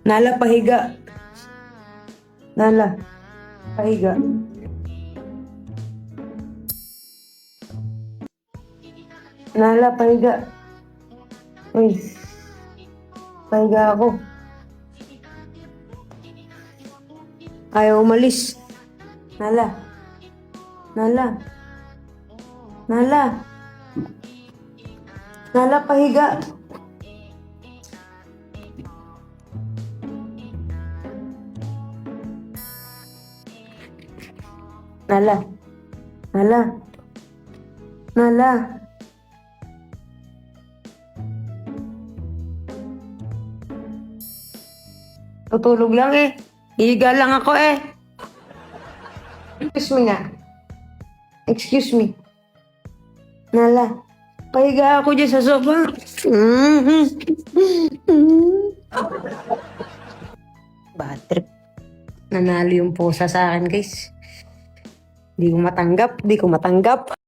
Nala, pahiga. Nala, pahiga. Nala, pahiga. Uy, pahiga ako. Ayaw umalis. Nala. Nala. Nala. Nala, pahiga. Nala. Nala. Nala. Tutulog lang eh. Higa lang ako eh. Excuse me nga. Excuse me. Nala. Pahiga ako dyan sa sofa. Bad trip. Nanalo yung pusa sa akin, guys. Di ko matanggap.